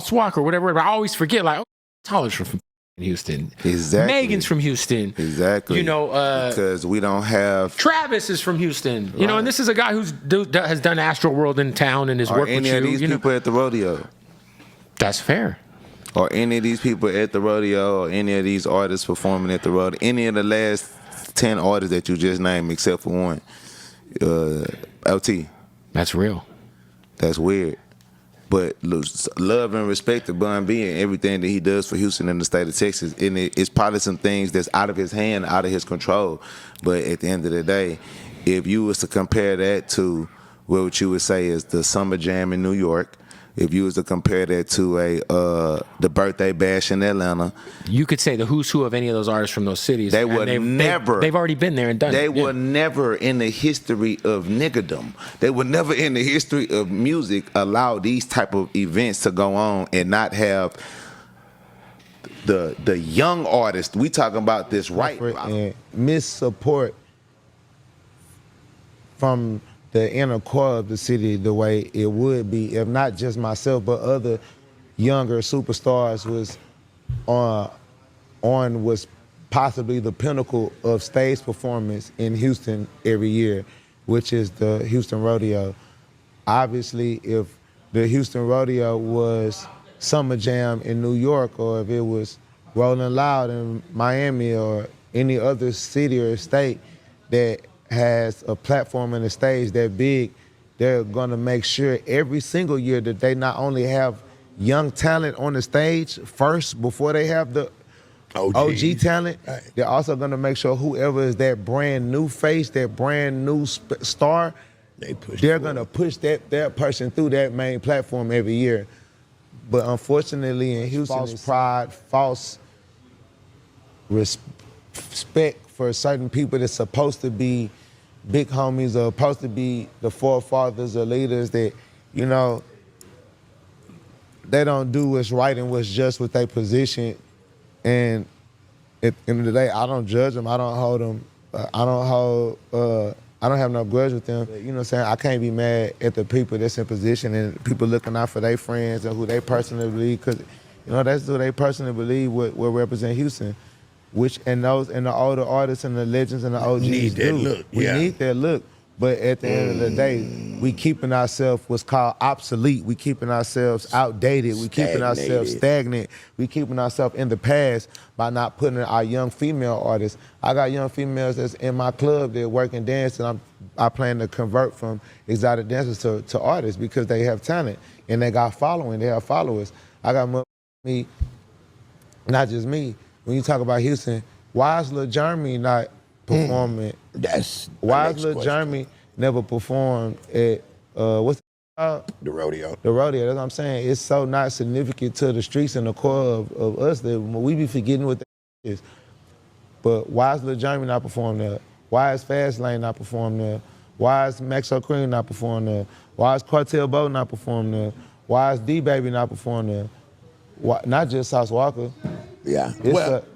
crosswalk or whatever. But I always forget, like, oh, Tyler's from Houston. Exactly. Megan's from Houston. Exactly. You know, because we don't have Travis is from Houston. You know, and this is a guy has done Astro World in town and has worked with you. Any of these people at the rodeo. That's fair. Or any of these people at the rodeo, or any of these artists performing at the rodeo, any of the last 10 artists that you just named, except for one, LT. That's real. That's weird. But love and respect to Bun B and everything that he does for Houston and the state of Texas. And it's probably some things that's out of his hand, out of his control. But at the end of the day, if you was to compare that to what you would say is the Summer Jam in New York, if you was to compare that to the Birthday Bash in Atlanta, you could say the who's who of any of those artists from those cities. They would never. They've already been there and done it. They were never in the history of niggerdom. They were never in the history of music allow these type of events to go on and not have the young artists. We talking about this right and miss support from the inner core of the city the way it would be if not just myself but other younger superstars was was possibly the pinnacle of stage performance in Houston every year, which is the Houston Rodeo. Obviously, if the Houston Rodeo was Summer Jam in New York, or if it was Rolling Loud in Miami, or any other city or state that has a platform and a stage that big, they're gonna make sure every single year that they not only have young talent on the stage first before they have the OG talent, right. They're also gonna make sure whoever is that brand new face, that brand new star, they're gonna push that person through that main platform every year. But unfortunately in Houston, false pride, false respect for certain people that's supposed to be big homies or supposed to be the forefathers or leaders that, you know, they don't do what's right and what's just with their position. And at the end of the day, I don't judge them. I don't hold them. I don't have no grudge with them. You know what I'm saying? I can't be mad at the people that's in position and people looking out for their friends and who they personally believe, because, you know, that's who they personally believe what represent Houston. And the older artists and the legends and the OGs need that do. look. We need that look. But at the end of the day, we keeping ourselves what's called obsolete. We keeping ourselves outdated. We keeping ourselves stagnant. We keeping ourselves in the past by not putting our young female artists. I got young females that's in my club that work and dance, and I plan to convert from exotic dancers to artists because they have talent and they got following. They have followers. I got me, not just me. When you talk about Houston, why is Lil Jeremy not performing? Why is Lil Jeremy never performed at what's it called? The rodeo. The rodeo. That's what I'm saying. It's so not significant to the streets and the core of us that we be forgetting what that is. But why is Lil Jeremy not performing there? Why is Fastlane not performing there? Why is Maxo Cream not performing there? Why is Cartel Bo not performing there? Why is D-Baby not performing there? Why, not just Sauce Walka. Yeah,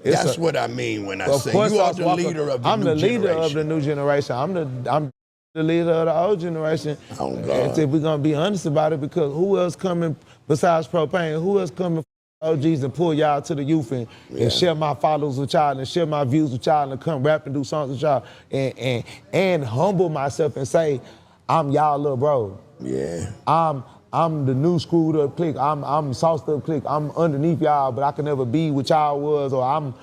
that's what I mean when I say you are the leader of the new generation. I'm the leader of the new generation. I'm the leader of the old generation. Oh, God. If we're gonna be honest about it, because who else coming besides Propane? Who else coming for OGs and pull y'all to the youth and share my followers with y'all and share my views with y'all and come rap and do songs with y'all and humble myself and say, I'm y'all little bro. Yeah. I'm the new screwed up clique. I'm sauced up clique. I'm underneath y'all, but I can never be what y'all was, or I'm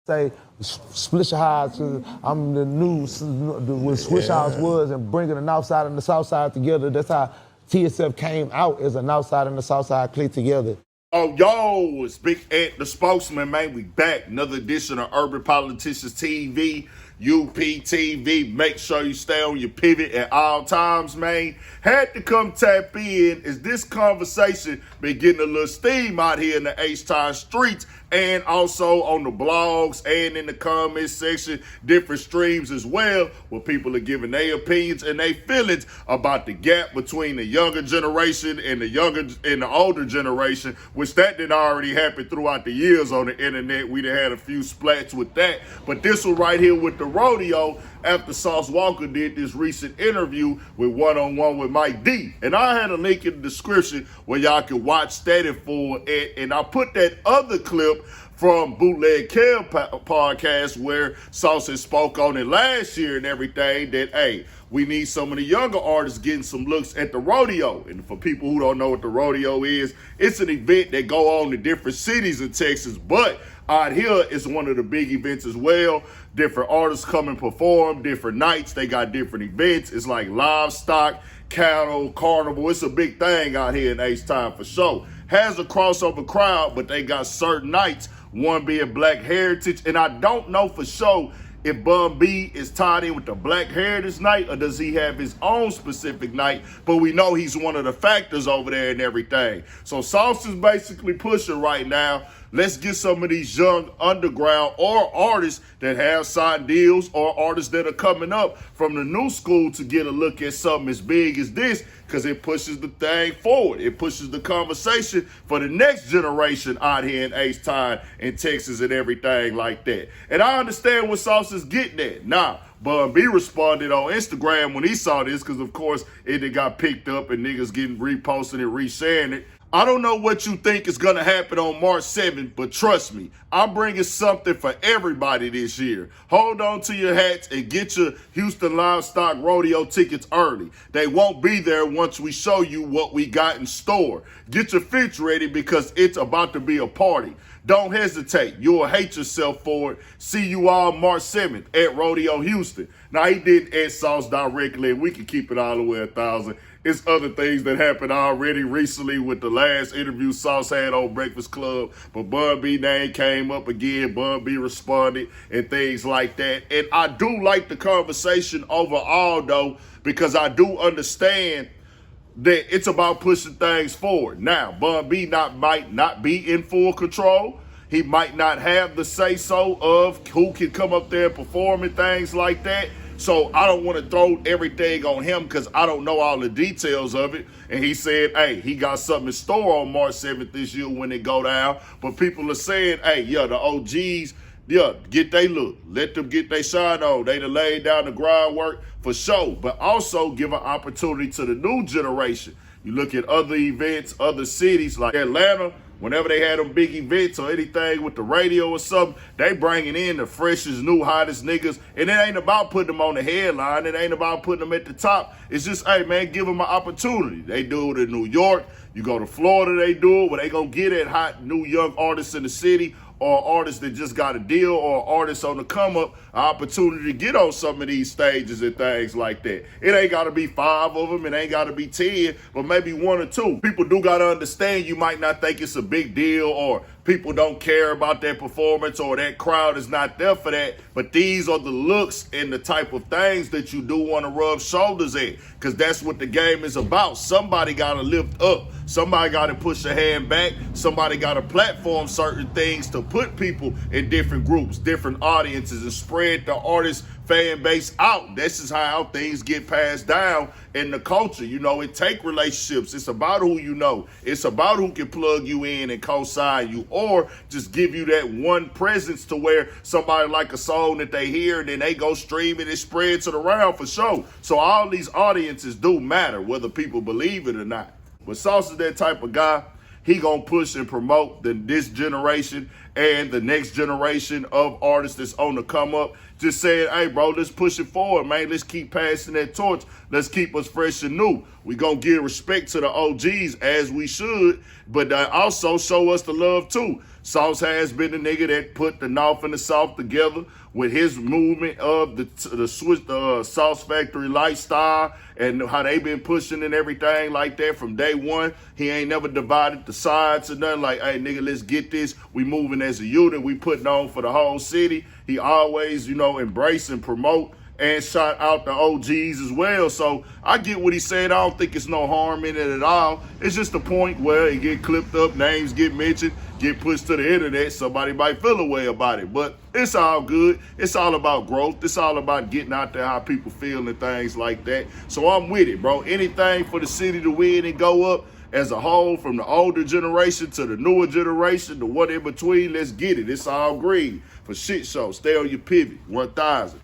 say Splish House. I'm the new what Swish House was, and bringing the North Side and the South Side together. That's how TSF came out as a North Side and the South Side clique together. Oh, yo, it's Big Ed, the spokesman, man. We back. Another edition of Urban Politicians TV, UPTV. Make sure you stay on your pivot at all times, man. Had to come tap in as this conversation been getting a little steam out here in the H-Town streets and also on the blogs and in the comment section, different streams as well, where people are giving their opinions and their feelings about the gap between the younger generation and the older generation, which that did already happen throughout the years on the internet. We done had a few splats with that, but this one right here with the Rodeo after Sauce Walka did this recent interview with One-on-One with Mike D. And I had a link in the description where y'all can watch that in full. And I put that other clip from Bootleg Kev podcast where Sauce had spoke on it last year and everything that, hey, we need some of the younger artists getting some looks at the rodeo. And for people who don't know what the rodeo is, it's an event that go on in different cities in Texas, but out here it's one of the big events as well. Different artists come and perform, different nights, they got different events. It's like livestock, cattle, carnival. It's a big thing out here in H-Town for sure. Has a crossover crowd, but they got certain nights, one being Black Heritage. And I don't know for sure if Bun B is tied in with the Black Heritage night or does he have his own specific night, but we know he's one of the factors over there and everything. So Sauce is basically pushing right now. Let's get some of these young underground or artists that have signed deals or artists that are coming up from the new school to get a look at something as big as this, because it pushes the thing forward. It pushes the conversation for the next generation out here in H-Town in Texas and everything like that. And I understand what Sauce is getting at. Now, Bun B responded on Instagram when he saw this, because of course it got picked up and niggas getting reposting and resharing it. I don't know what you think is going to happen on March 7th, but trust me, I'm bringing something for everybody this year. Hold on to your hats and get your Houston Livestock Rodeo tickets early. They won't be there once we show you what we got in store. Get your fits ready because it's about to be a party. Don't hesitate. You'll hate yourself for it. See you all March 7th at Rodeo Houston. Now, he didn't add Sauce directly, and we can keep it all the way 1,000. It's other things that happened already recently with the last interview Sauce had on Breakfast Club. But Bun B name came up again. Bun B responded and things like that. And I do like the conversation overall, though, because I do understand that it's about pushing things forward. Now, Bun B might not be in full control. He might not have the say-so of who can come up there and perform and things like that. So I don't want to throw everything on him because I don't know all the details of it. And he said, hey, he got something in store on March 7th this year when it go down. But people are saying, hey, yeah, the OGs, yeah, get they look. Let them get their shine on. They done laid down the groundwork for sure. But also give an opportunity to the new generation. You look at other events, other cities like Atlanta. Whenever they had them big events or anything with the radio or something, they bringing in the freshest, new, hottest niggas. And it ain't about putting them on the headline. It ain't about putting them at the top. It's just, hey, man, give them an opportunity. They do it in New York. You go to Florida, they do it. Where they going to get at hot, new, young artists in the city, or artists that just got a deal, or artists on the come up, an opportunity to get on some of these stages and things like that. It ain't got to be 5 of them. It ain't got to be 10, but maybe 1 or 2. People do got to understand you might not think it's a big deal, or people don't care about that performance, or that crowd is not there for that. But these are the looks and the type of things that you do want to rub shoulders at, because that's what the game is about. Somebody got to lift up. Somebody got to push a hand back. Somebody got to platform certain things to put people in different groups, different audiences, and spread the artist fan base out. This is how things get passed down in the culture. You know, it take relationships. It's about who you know. It's about who can plug you in and co-sign you, or just give you that one presence to where somebody like a song that they hear and then they go stream it and spreads it around for sure. So all these audiences do matter, whether people believe it or not. But Sauce is that type of guy. He gonna push and promote this generation and the next generation of artists that's on the come up. Just saying, hey, bro, let's push it forward, man. Let's keep passing that torch. Let's keep us fresh and new. We gonna give respect to the OGs as we should, but also show us the love too. Sauce has been the nigga that put the North and the South together with his movement of the Sauce Factory lifestyle and how they been pushing and everything like that from day one. He ain't never divided the sides or nothing like, hey, nigga, let's get this. We moving as a unit. We putting on for the whole city. He always, you know, embrace and promote and shout out the OGs as well. So I get what he said. I don't think it's no harm in it at all. It's just a point where it get clipped up, names get mentioned, get pushed to the internet. Somebody might feel a way about it, but it's all good. It's all about growth. It's all about getting out there how people feel and things like that. So I'm with it, bro. Anything for the city to win and go up as a whole, from the older generation to the newer generation, to what in between, let's get it. It's all green. For shit show, stay on your pivot. 1,000.